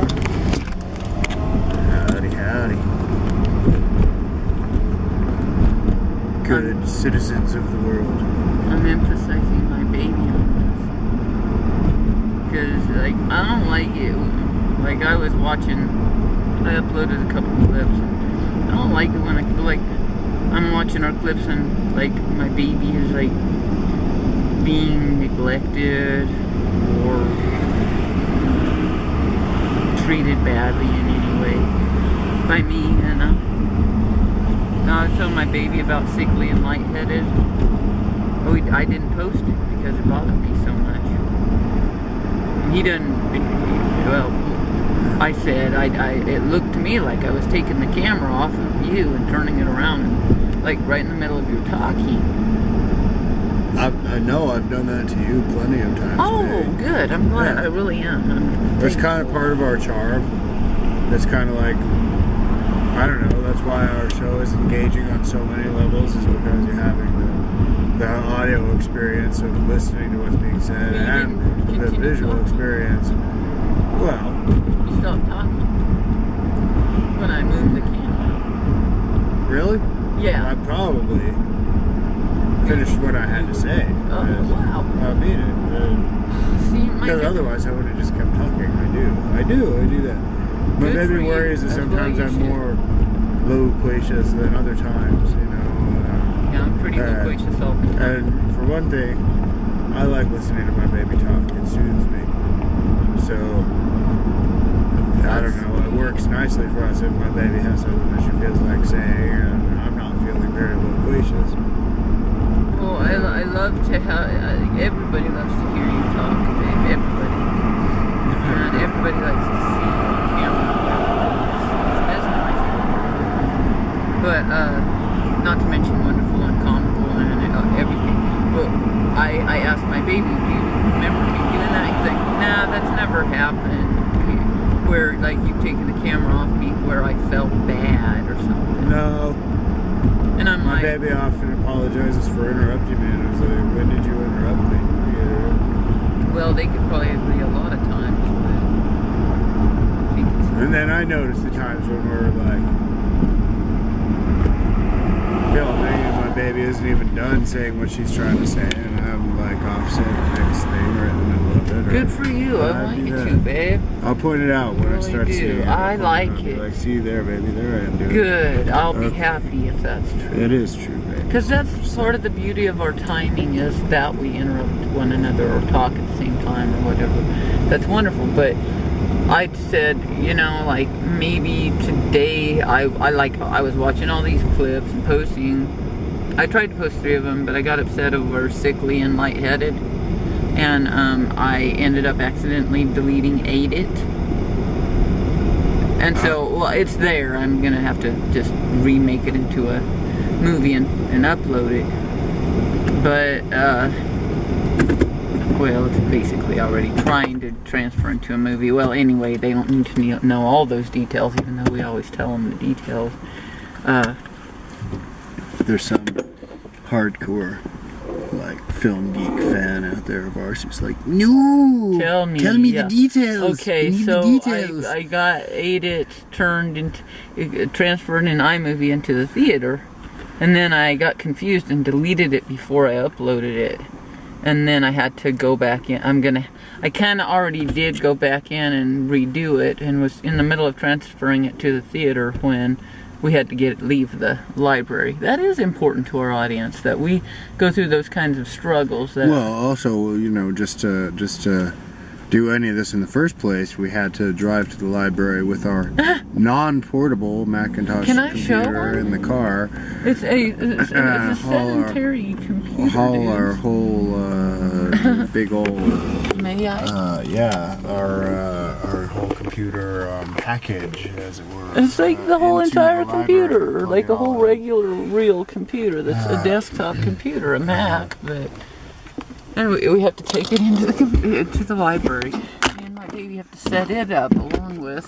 car. Howdy, howdy. Good citizens of the world. I'm emphasizing my baby on this. Because, like, I don't like it. Like, I uploaded a couple of clips. I don't like it when I feel like I'm watching our clips and, like, my baby is, like, being neglected or treated badly in any way by me. And now I told my baby about sickly and lightheaded. I didn't post it because it bothered me so much. And he doesn't. Well, I said it looked to me like I was taking the camera off of you and turning it around, and, like, right in the middle of your talking. I know I've done that to you plenty of times. Oh, today. good. I'm glad. Yeah. I really am. It's kind of part of our charm. It's kind of like, I don't know, that's why our show is engaging on so many levels, is because you're having the audio experience of listening to what's being said and the visual experience. Well, You stopped talking when I moved the camera. really? Yeah. I probably finished what I had to say. Oh, wow. I mean it. See, Because otherwise I would have just kept talking. I do that. My Good for baby you. worries that That's sometimes what you I'm should. more loquacious than other times, you know. Yeah, I'm pretty loquacious all the time. And for one thing, I like listening to my baby talk. It soothes me. So, I don't know, it works nicely for us if my baby has something that she feels like saying and I'm not feeling very loquacious. Well, I love to have, everybody loves to hear you talk, babe. Everybody. And everybody likes to see you on camera. It's mesmerizing. But, not to mention wonderful and comical and everything. But I asked my baby, do you remember me doing that? He's like, nah, that's never happened. Where, like, you've taken the camera off me where I felt bad or something. No. And I'm My like, baby often apologizes for interrupting me, and I was like, when did you interrupt me? Yeah. well, they could probably agree a lot of times, but I think it's... And then I notice the times when we're like filming and my baby isn't even done saying what she's trying to say, and I'm like offset the next thing right in the middle of it. Good for you. I like it too, babe. I'll point it out when I Really start do. seeing it. I like it. Like, see you there, baby. There I am doing it. Good. I'll be Okay. happy if that's true. It is true, baby. Because that's part of the beauty of our timing, is that we interrupt one another or talk at the same time or whatever. That's wonderful. But I said, you know, like, maybe today I was watching all these clips and posting. I tried to post 3 of them, but I got upset over sickly and lightheaded. And I ended up accidentally deleting 8 it. And so, well, it's there. I'm going to have to just remake it into a movie and upload it. But, well, it's basically already trying to transfer into a movie. Well, anyway, they don't need to know all those details, even though we always tell them the details. There's some hardcore, like, film geek fan out there of ours who's like, no! Tell me the details! Okay, so I got 8 it turned into, transferred an iMovie into the theater, and then I got confused and deleted it before I uploaded it. And then I had to go back in. I kind of already did go back in and redo it, and was in the middle of transferring it to the theater when we had to leave the library. That is important to our audience, that we go through those kinds of struggles. That, well, also, you know, just to do any of this in the first place, we had to drive to the library with our non-portable Macintosh computer in the car. It's a sedentary computer. Haul our whole big old. May I? Our whole computer package, as it were. It's like the whole entire the computer, library, like a whole regular, real computer. That's a desktop computer, a Mac. But anyway, we have to take it into the library. Me and my baby have to set it up, along with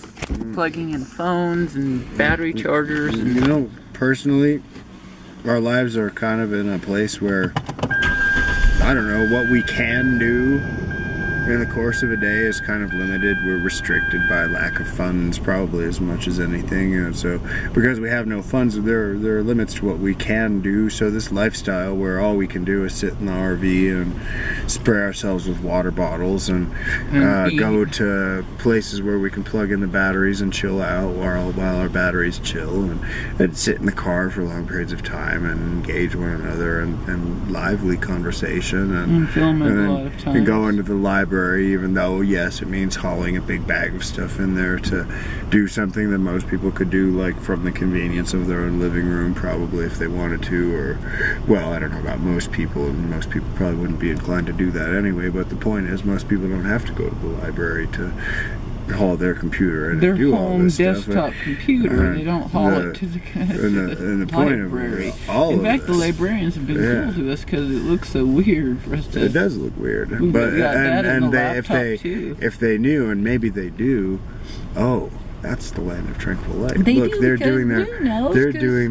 plugging in phones and battery chargers. And you know, personally, our lives are kind of in a place where I don't know what we can do in the course of a day is kind of limited. We're restricted by lack of funds, probably as much as anything. And so, because we have no funds, there are limits to what we can do. So this lifestyle, where all we can do is sit in the RV and spray ourselves with water bottles and go to places where we can plug in the batteries and chill out while our batteries chill, and sit in the car for long periods of time and engage one another and lively conversation and film it a lot of times. And go into the library, even though yes, it means hauling a big bag of stuff in there to do something that most people could do, like from the convenience of their own living room, probably, if they wanted to. Or, well, I don't know about most people, and most people probably wouldn't be inclined to do that anyway, but the point is, most people don't have to go to the library to haul their computer and do all this stuff. Their home desktop computer, they don't haul it to the library. In fact, the librarians have been cool to us because it looks so weird for us to... It does look weird. But if they knew, and maybe they do, oh, that's the land of Tranquil Light. Look, they're doing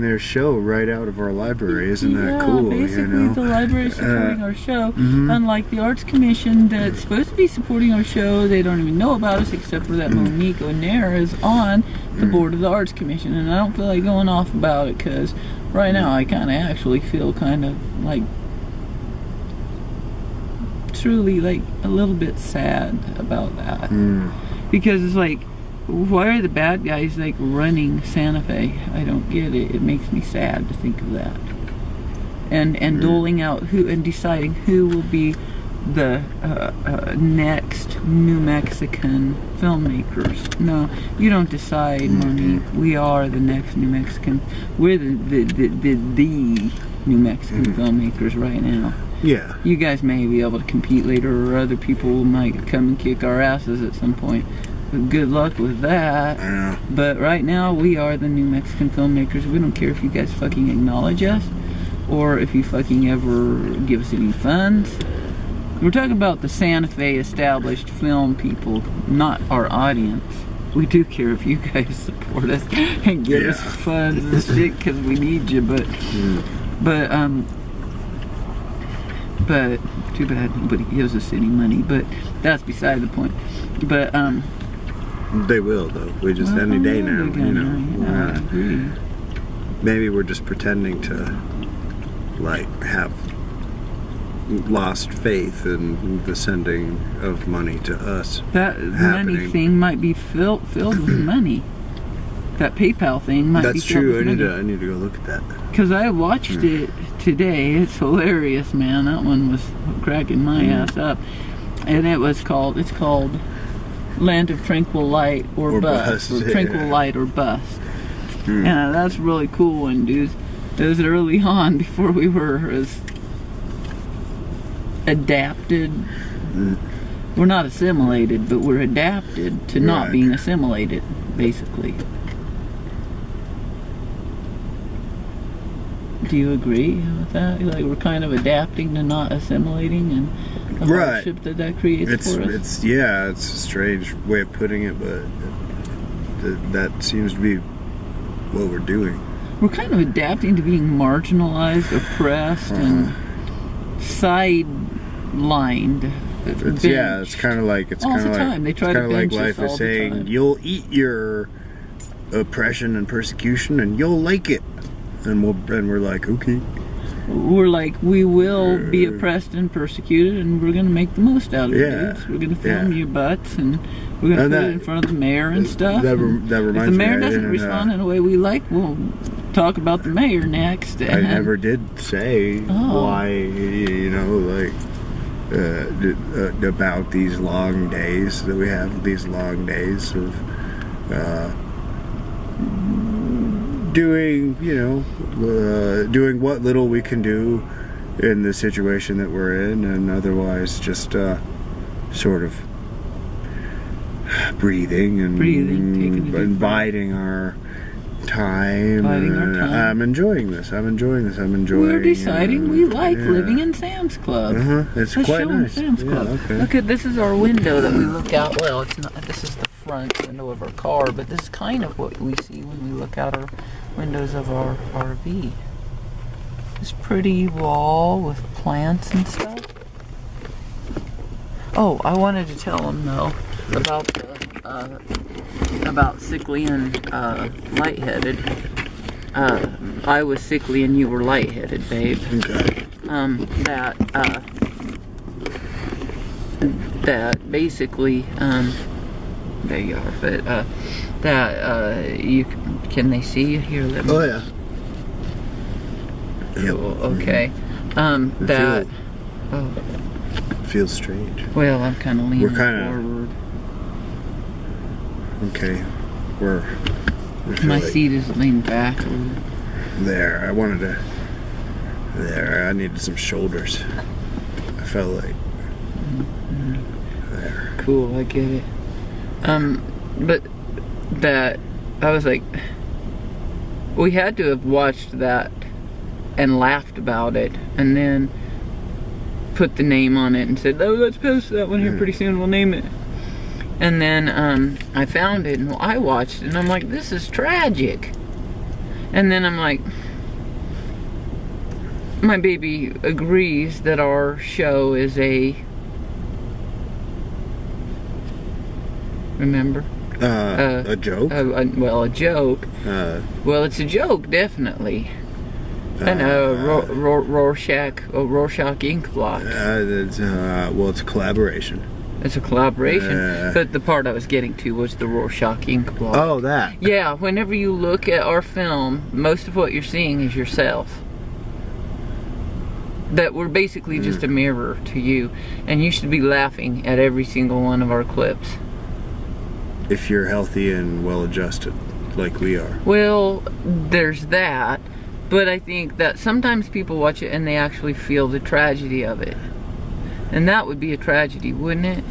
their show right out of our library. Isn't that cool? Basically, the library is supporting our show. Unlike the Arts Commission that's supposed to be supporting our show, they don't even know about us except for that Monique O'Neill is on the board of the Arts Commission, and I don't feel like going off about it because right now I kind of actually feel kind of like truly like a little bit sad about that because it's like, why are the bad guys like running Santa Fe? I don't get it. It makes me sad to think of that. And doling out who and deciding who will be the next New Mexican filmmakers. No, you don't decide, Monique. We are the next New Mexican. We're the New Mexican filmmakers right now. Yeah. You guys may be able to compete later, or other people might come and kick our asses at some point. Good luck with that. Yeah. But right now, we are the New Mexican filmmakers. We don't care if you guys fucking acknowledge us or if you fucking ever give us any funds. We're talking about the Santa Fe established film people, not our audience. We do care if you guys support us and give us funds and shit because we need you, but too bad nobody gives us any money, but that's beside the point. But they will, though. We just any day now, you know. I agree. Maybe we're just pretending to like have lost faith in the sending of money to us. That money thing might be filled with money. That PayPal thing might be filled with money. I need to go look at that. Because I watched it today. It's hilarious, man. That one was cracking my ass up. And it's called Land of Tranquil Light or Bust. Or Tranquil Light or Bust. And that's really cool one, dude. It was early on before we were as adapted. We're not assimilated, but we're adapted to not being assimilated, basically. Do you agree with that? Like, we're kind of adapting to not assimilating and the hardship that creates for us? It's a strange way of putting it, but that seems to be what we're doing. We're kind of adapting to being marginalized, oppressed, and sidelined. It's kind of like life is saying, you'll eat your oppression and persecution, and you'll like it, and we're like, okay. We're like, we will be oppressed and persecuted, and we're gonna make the most out of it. Dudes. We're gonna film your butts, and we're gonna put it in front of the mayor and stuff. That reminds me. If the mayor doesn't respond in a way we like, we'll talk about the mayor next. I never did say why, about these long days that we have. These long days of doing what little we can do in the situation that we're in, and otherwise just sort of breathing and biding our time. I'm enjoying this. We're deciding we like living in Sam's Club. It's quite nice. Sam's Club. Okay. Look at this is our window that we look out. Well, it's not. This is the front window of our car, but this is kind of what we see when we look out our windows of our RV. This pretty wall with plants and stuff. Oh, I wanted to tell them though about the about sickly and lightheaded. I was sickly and you were lightheaded, babe. Okay. That basically there you are. But you can they see you here? Let me, Oh yeah. cool. Okay. That. Oh. Feels strange. Well, I'm kind of leaning forward. Okay. My seat is leaned back. There. I wanted to. There. I needed some shoulders. I felt like. There. Cool. I get it. But that I was like, we had to have watched that and laughed about it, and then put the name on it and said, oh, let's post that one here pretty soon, we'll name it. And then I found it and I watched it and I'm like, this is tragic. And then I'm like, my baby agrees that our show is a, remember? A joke? Well, a joke. Well, it's a joke, definitely. And Rorschach ink blot. Well, it's a collaboration. It's a collaboration. But the part I was getting to was the Rorschach ink blot. Oh, that. Yeah, whenever you look at our film, most of what you're seeing is yourself. That we're basically just a mirror to you. And you should be laughing at every single one of our clips. If you're healthy and well-adjusted, like we are. Well, there's that. But I think that sometimes people watch it and they actually feel the tragedy of it. And that would be a tragedy, wouldn't it?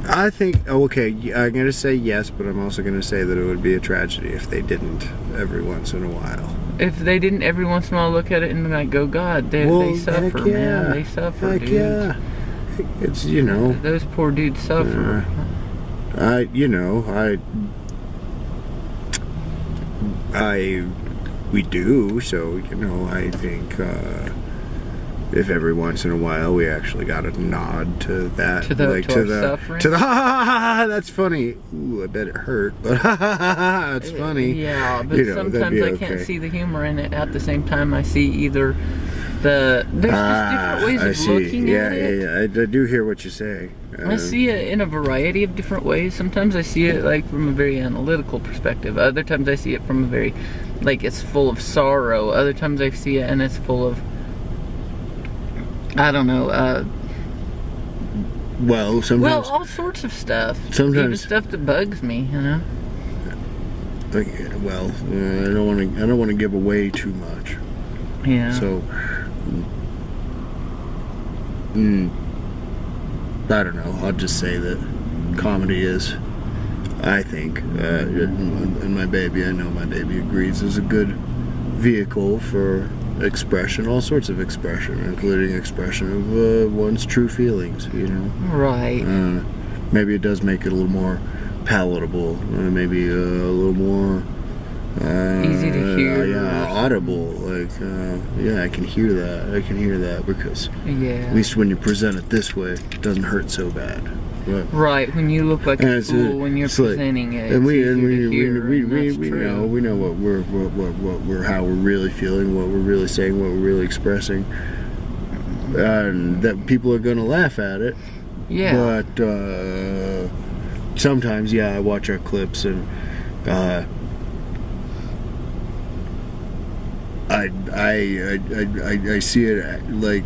I think, okay, I'm going to say yes, but I'm also going to say that it would be a tragedy if they didn't every once in a while. If they didn't every once in a while look at it and like, go, God, they suffer, man. They suffer, heck dudes. Yeah. It's, you know. Those poor dudes suffer. We do, so, you know, I think if every once in a while we actually got a nod to that. To the suffering? To the that's funny. Ooh, I bet it hurt, but it's funny. Yeah, but sometimes I can't see the humor in it. At the same time, I see either there's just different ways of looking at it. Yeah, I do hear what you're saying. I see it in a variety of different ways. Sometimes I see it like from a very analytical perspective. Other times I see it from a very, like, it's full of sorrow. Other times I see it and it's full of, I don't know, well, sometimes. Well, all sorts of stuff. Sometimes. Even stuff that bugs me, you know. Well, I don't want to give away too much. Yeah. So, I don't know. I'll just say that comedy is, I think, and my baby, I know my baby agrees, is a good vehicle for expression, all sorts of expression, including expression of one's true feelings, you know. Right. Maybe it does make it a little more palatable, maybe a little more easy to hear. Yeah, audible. Like, yeah, I can hear that. I can hear that because at least when you present it this way, it doesn't hurt so bad. But, right, when you look like a fool when you're presenting it, and we know what we're how we're really feeling, what we're really saying, what we're really expressing, and that people are gonna laugh at it. Yeah. But sometimes, yeah, I watch our clips and I see it like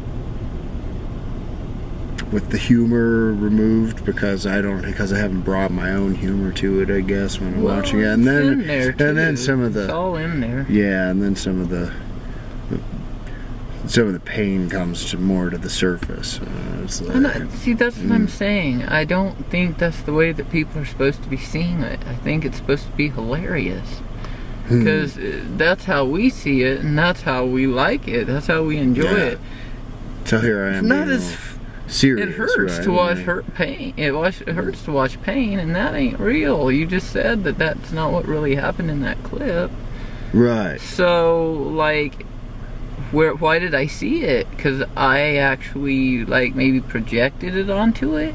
with the humor removed because I haven't brought my own humor to it, I guess, when I'm watching it, and then some of the, it's all in there. Yeah, and then some of the pain comes more to the surface. See, that's what I'm saying. I don't think that's the way that people are supposed to be seeing it. I think it's supposed to be hilarious. Because that's how we see it, and that's how we like it. That's how we enjoy it. So here I am. Not as serious. It hurts to watch pain. It hurts to watch pain, and that ain't real. You just said that that's not what really happened in that clip. Right. So, like, why did I see it? Because I actually, like, maybe projected it onto it.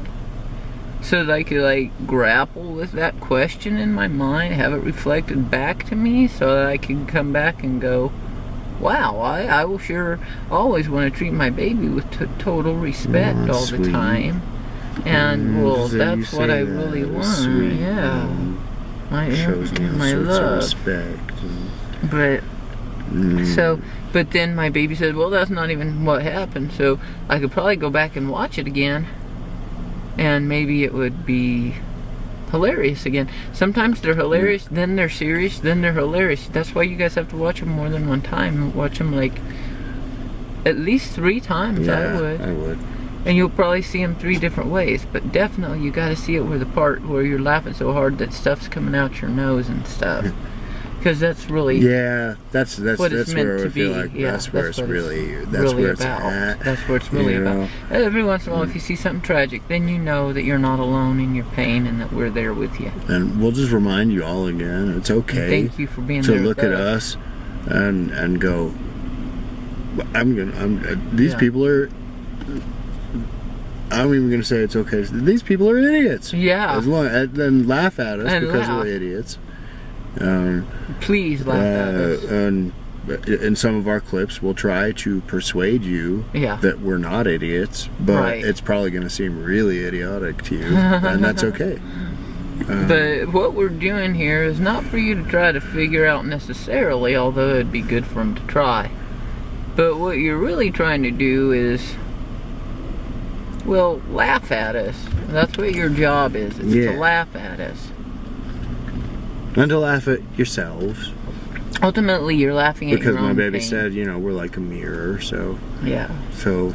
So that I could, like, grapple with that question in my mind, have it reflected back to me, so that I can come back and go, wow, I will sure always want to treat my baby with total respect all sweet. the time. And, well, So that's what I really want. Sweet. Yeah. Shows me all my sorts love. of respect. But, so, but then my baby said, well, that's not even what happened, so I could probably go back and watch it again. And maybe it would be hilarious again. Sometimes they're hilarious, then they're serious, then they're hilarious. That's why you guys have to watch them more than one time. Watch them like at least 3 times. Yeah, I would. And you'll probably see them 3 different ways. But definitely you got to see it where the part where you're laughing so hard that stuff's coming out your nose and stuff. Because that's really that's what it's meant where to I feel be. like Yeah, that's where it's really about. at. That's where it's really about. Every once in a while, if you see something tragic, then you know that you're not alone in your pain and that we're there with you. And we'll just remind you all again, it's okay. Thank you for being to there look at us and go. These people are. I'm even gonna say it's okay. These people are idiots. Yeah. As long then laugh at us because we're idiots. Please laugh at us. And in some of our clips, we'll try to persuade you that we're not idiots, but it's probably going to seem really idiotic to you, and that's okay. But what we're doing here is not for you to try to figure out necessarily, although it'd be good for them to try. But what you're really trying to do is, well, laugh at us. That's what your job is to laugh at us. And to laugh at yourselves. Ultimately, you're laughing at your own Because my baby pain. said, you know, we're like a mirror, so... Yeah. So,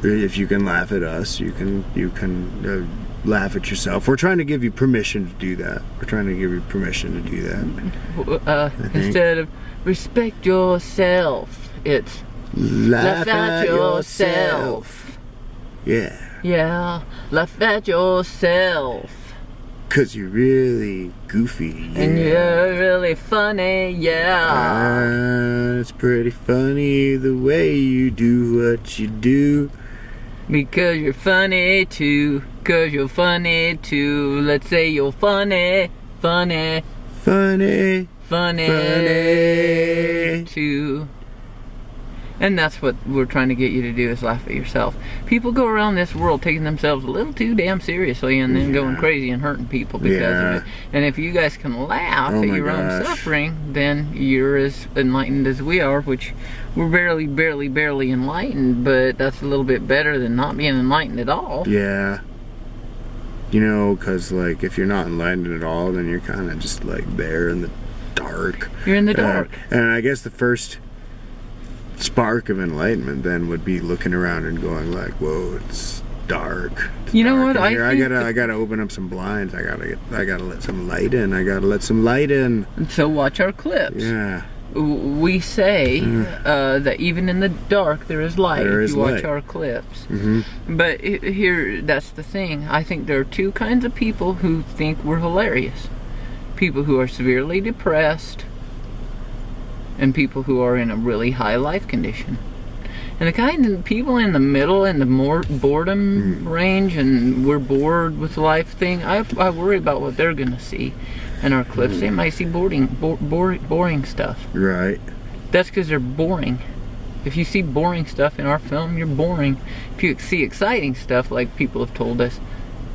if you can laugh at us, you can laugh at yourself. We're trying to give you permission to do that. We're trying to give you permission to do that. Instead of respect yourself, it's laugh at yourself. Yeah. Yeah, laugh at yourself. 'Cause you're really goofy, and you're really funny, it's pretty funny the way you do what you do. Because you're funny too. 'Cause you're funny too. Let's say you're funny too. And that's what we're trying to get you to do, is laugh at yourself. People go around this world taking themselves a little too damn seriously and then going crazy and hurting people because of it. And if you guys can laugh at your own suffering, then you're as enlightened as we are, which we're barely enlightened, but that's a little bit better than not being enlightened at all. Yeah. You know, because, like, if you're not enlightened at all, then you're kind of just, like, there in the dark. You're in the dark. And I guess the first spark of enlightenment then would be looking around and going like, whoa, it's dark. You know what? I gotta open up some blinds. I gotta let some light in. I gotta let some light in. So watch our clips. Yeah. We say that even in the dark there is light if you watch our clips. But here, that's the thing. I think there are 2 kinds of people who think we're hilarious. People who are severely depressed and people who are in a really high life condition. And the kind of people in the middle, in the more boredom range, and we're bored with life thing, I worry about what they're gonna see in our clips. They might see boring stuff. Right. That's because they're boring. If you see boring stuff in our film, you're boring. If you see exciting stuff, like people have told us,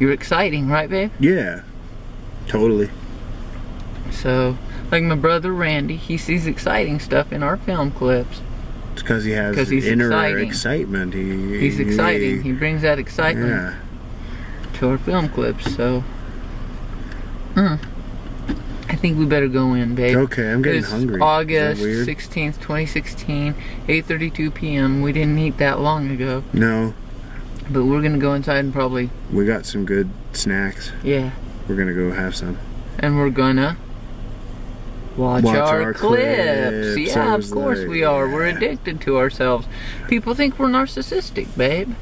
you're exciting, right, babe? Yeah. Totally. So, like my brother Randy, he sees exciting stuff in our film clips. It's because he has inner excitement. He's exciting. He brings that excitement to our film clips. So, I think we better go in, babe. Okay, I'm getting hungry. August 16th, 2016, 8:32 p.m. We didn't eat that long ago. No. But we're gonna go inside and probably... We got some good snacks. Yeah. We're gonna go have some. And we're gonna... Watch our clips. Yeah, of course we are. We're addicted to ourselves. People think we're narcissistic, babe.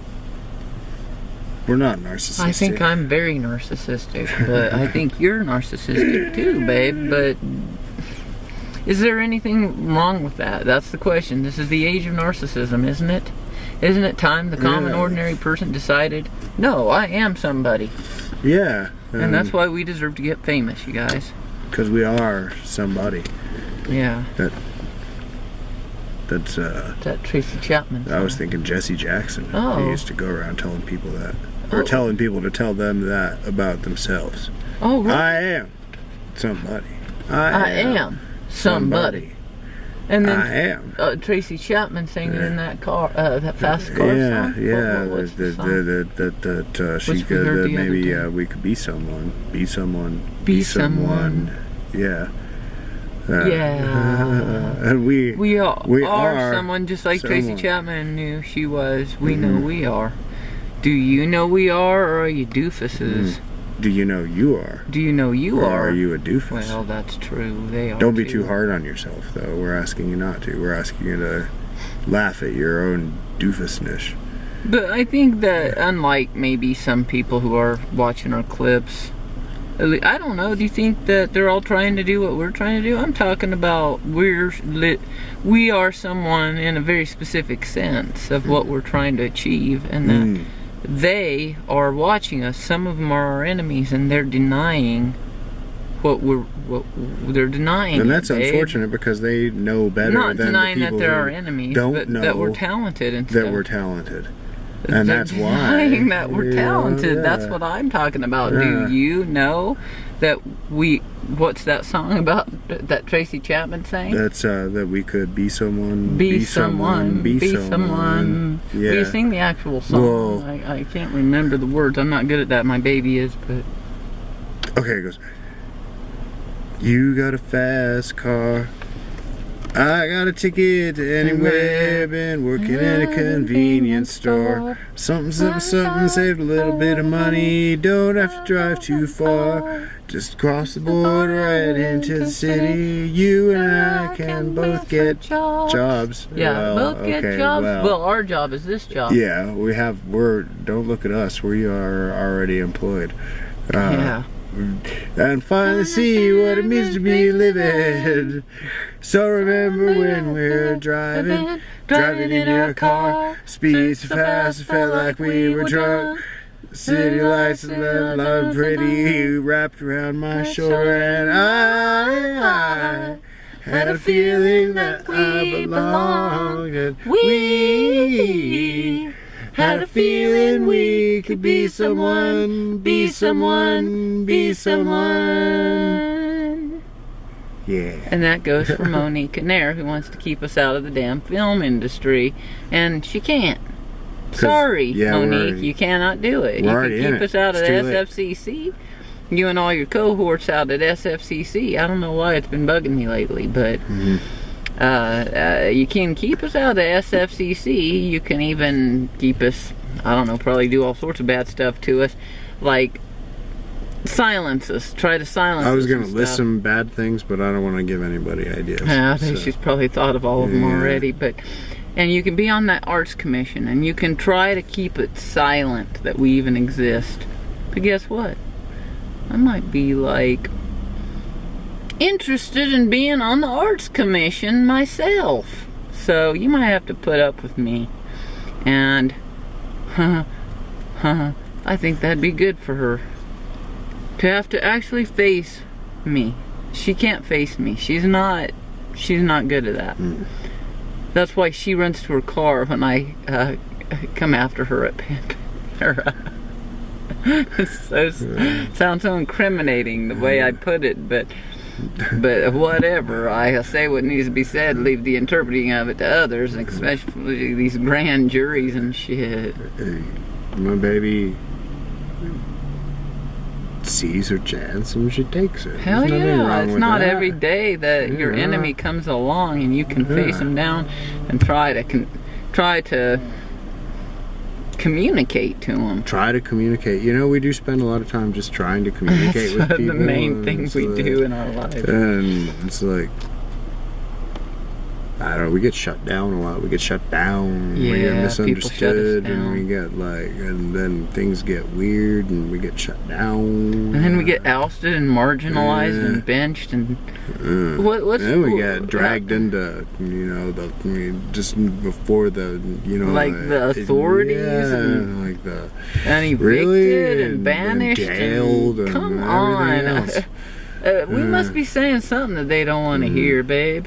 We're not narcissistic. I think I'm very narcissistic, but I think you're narcissistic too, babe. But Is there anything wrong with that? That's the question. This is the age of narcissism, isn't it? Isn't it time the common, ordinary person decided, no, I am somebody? Yeah. And that's why we deserve to get famous, you guys. Because we are somebody. Yeah. That's that Tracy Chapman song. I was thinking Jesse Jackson. Oh. He used to go around telling people that. Or telling people to tell them that about themselves. Oh, really? I am somebody. I am somebody. And then I am. Tracy Chapman singing in that car, that fast car song. What's the song? She could maybe we could be someone, be someone, be someone. Yeah. And we are someone, just like someone. Tracy Chapman knew she was. We know we are. Do you know we are, or are you doofuses? Do you know you are? Do you know you or are? Are you a doofus? Well, that's true. They are. Don't be too hard on yourself, though. We're asking you not to. We're asking you to laugh at your own doofusness. But I think that, unlike maybe some people who are watching our clips, I don't know, do you think that they're all trying to do what we're trying to do? I'm talking about we are someone in a very specific sense of what we're trying to achieve, and that they are watching us. Some of them are our enemies, and they're denying what they're denying. And that's unfortunate, because they know better not than denying the people that they're who our enemies, don't but know that we're talented and stuff. that we're talented. And They're that's why. denying that we're talented. Yeah. That's what I'm talking about. Yeah. Do you know that what's that song about that Tracy Chapman sang? That's that we could be someone, be someone. Yeah. Will you sing the actual song? Well, I can't remember the words. I'm not good at that. My baby is, but okay, it goes. You got a fast car. I got a ticket to anywhere. Been working in a convenience store. Something, saved a little bit of money. Don't have to drive too far. Just cross the border right into the city. You and I can both get jobs. Yeah, both get jobs. Well, our job is this job. Yeah, don't look at us. We are already employed. Yeah. And finally see what it means to be living. So remember when we're driving in your car, speed so fast it felt like we were drunk. City lights and love pretty wrapped around my shoulder, and I had a feeling that I belonged, and we had a feeling we could be someone, be someone, be someone. Yeah. And that goes for Monique Nair, who wants to keep us out of the damn film industry, and she can't. Sorry, Monique, you cannot do it. You can keep us out of the SFCC. You and all your cohorts out at SFCC. I don't know why it's been bugging me lately, but you can keep us out of the SFCC. You can even keep us, I don't know, probably do all sorts of bad stuff to us, like silence us, try to silence us. I was going to list some bad things, but I don't want to give anybody ideas. I think she's probably thought of all of them already, and you can be on that arts commission, and you can try to keep it silent that we even exist. But guess what? I might be, like, interested in being on the arts commission myself. So you might have to put up with me. And, I think that'd be good for her. To have to actually face me. She can't face me. She's not good at that. That's why she runs to her car when I come after her at Pantera. Sounds so incriminating the way I put it, but whatever. I say what needs to be said, leave the interpreting of it to others, especially these grand juries and shit. My baby sees her chance and she takes it. Hell yeah, it's not every day that your enemy comes along and you can face him down and try to communicate to him. Try to communicate. You know, we do spend a lot of time just trying to communicate with people. That's the main things we do in our lives. And it's like, I don't know, we get shut down a lot. We get shut down. We get Yeah, people shut us misunderstood, down. and we get like, and then things get weird, and we get shut down. And then we get ousted and marginalized Yeah. and benched and what's then we get dragged into, you know, just before the, you know, like the authorities and like the evicted really and banished jailed and come and on. everything else. We must be saying something that they don't want to hear, babe.